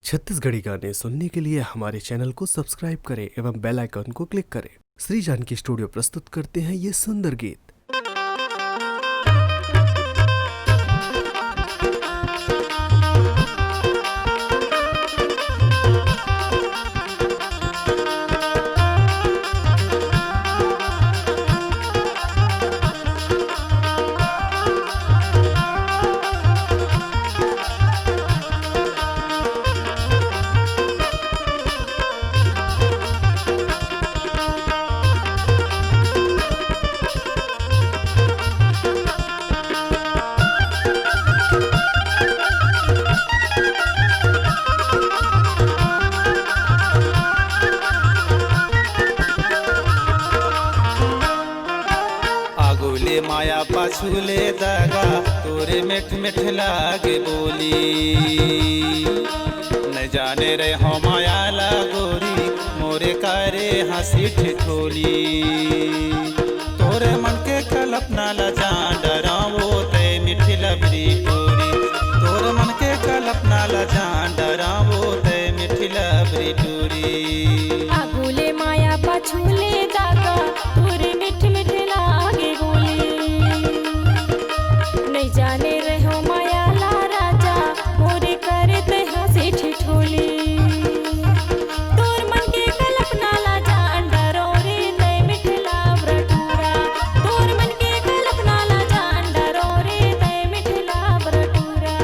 छत्तीसगढ़ी गाने सुनने के लिए हमारे चैनल को सब्सक्राइब करें एवं बेल आइकन को क्लिक करें। श्री जानकी स्टूडियो प्रस्तुत करते हैं ये सुंदर गीत। माया पाछूले दगा तोरे मिठ मिठ लागे बोली न जाने रे हो माया लागोरी मोरे कारे हंसी ठिठोली तोरे मन के कल्पना ला जान डरावो ते मिठी लबरी टोरी तोरे मन के कल्पना ला जान डरावो ते मिठी लबरी टोरी आगुले माया पाछूले दगा तोरे मिठ मिठ लागे बोली नहीं जाने रहो माया ला राजा मोरे करे ते हंसी ठिठोली तोर मन के कल्पना ला जान डरो रे ते मिठला ब्रटूरा तोर मन के कल्पना ला जान डरो रे ते मिठला ब्रटूरा।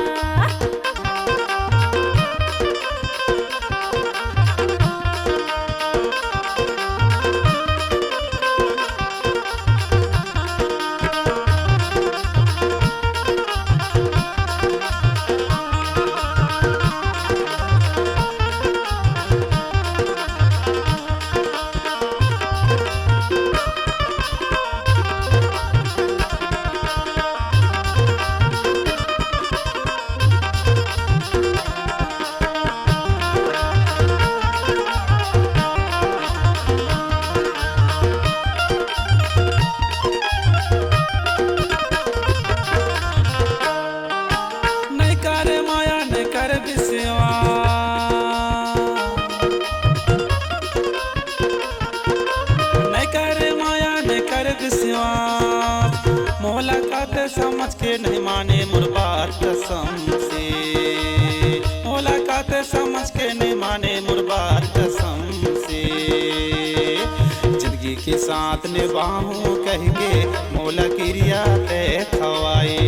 मुलाकात समझ के नहीं माने मुर्बाद कसम से मुलाकात समझ के नहीं माने मुर्बाद कसम से जिंदगी के साथ निभाऊं कह के मोला क्रिया तय खवाए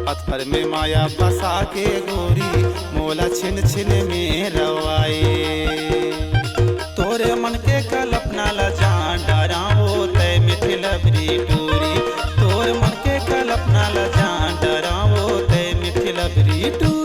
पत्थर में माया बसा के गोरी मोला छिन छिन में रवाए तोरे मन के कल्पना ला जान डरावो ते मिठी लबरी टोरी तोरे मन के कल्पना ला जान डरावो ते मिठी लबरी टोरी।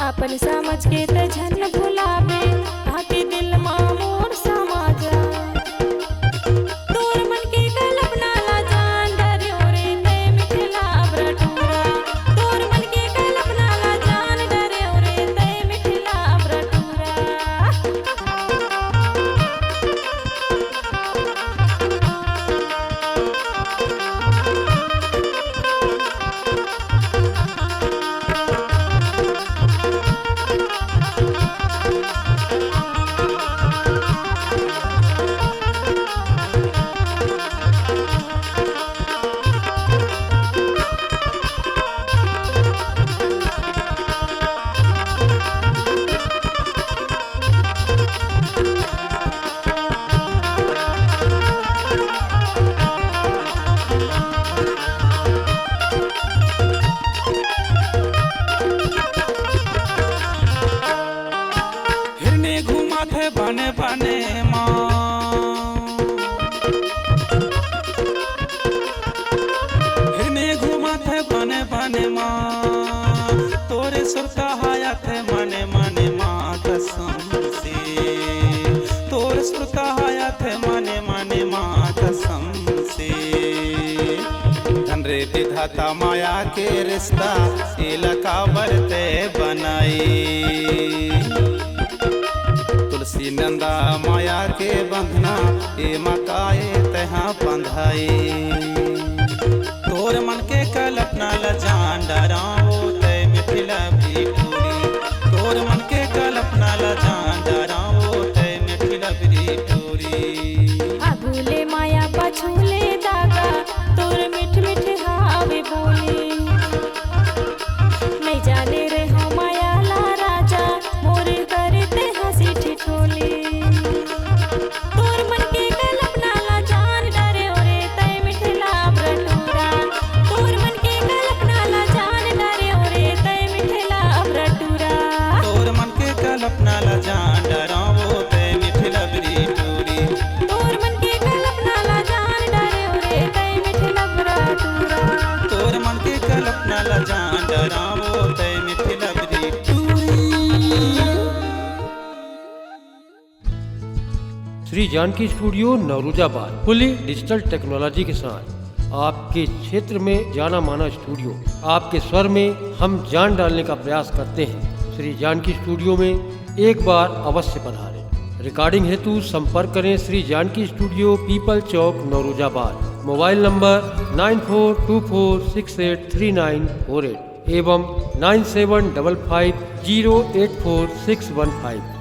अपन समझ के त झन भुलावे आके दिल मा मोर समाजा तोर मन के कल्पना ला जान डरो रे ते मिठला ब्रटूरा तोर मन के कल्पना ला जान डरो रे ते मिठला ब्रटूरा। सुर कहायत है मने मने माँ कसम से, तोर सुर कहायत है मने मने माँ कसम से। धन रे विधाता माया के रिश्ता इलाका बरते बनाई, तुलसी नंदा माया के बंधना ए मकाए तहाँ बंधाई। तोर मन के कल्पना लजान डराओ तय मिथिला भी पूरी, तोर मन के कल्पना लजान डराओ तय मिथिला भी पूरी। आगुले माया पछूले दागा तोर मिठ मिठ हावे बोली, नहीं जाने रे हो माया ला राजा मोर करते हंसी ठिठोली। तोर मन के कल्पना ला जान डरे ओरे तय मिठला ब्रटूरा, तोर मन के कल्पना ला जान डरे ओरे तय मिठला ब्रटूरा। तोर मन के कल्पना लजान डराओ तय मिथिला भी पूरी, तोर मन के कल्पना ला जान डरे ओरे तय मिठला ब्रटूरा। तोर मन के कल्पना लजान डराओ तय मिथिला भी पूरी। श्री जानकी स्टूडियो नौरोजाबाद फुली डिजिटल टेक्नोलॉजी के साथ आपके क्षेत्र में जाना माना स्टूडियो, आपके स्वर में हम जान डालने का प्रयास करते हैं। श्री जानकी स्टूडियो में एक बार अवश्य पधारें। रिकॉर्डिंग हेतु संपर्क करें श्री जानकी स्टूडियो, पीपल चौक, नौरोजाबाद। मोबाइल नंबर 9424683948 एवं 9755084615।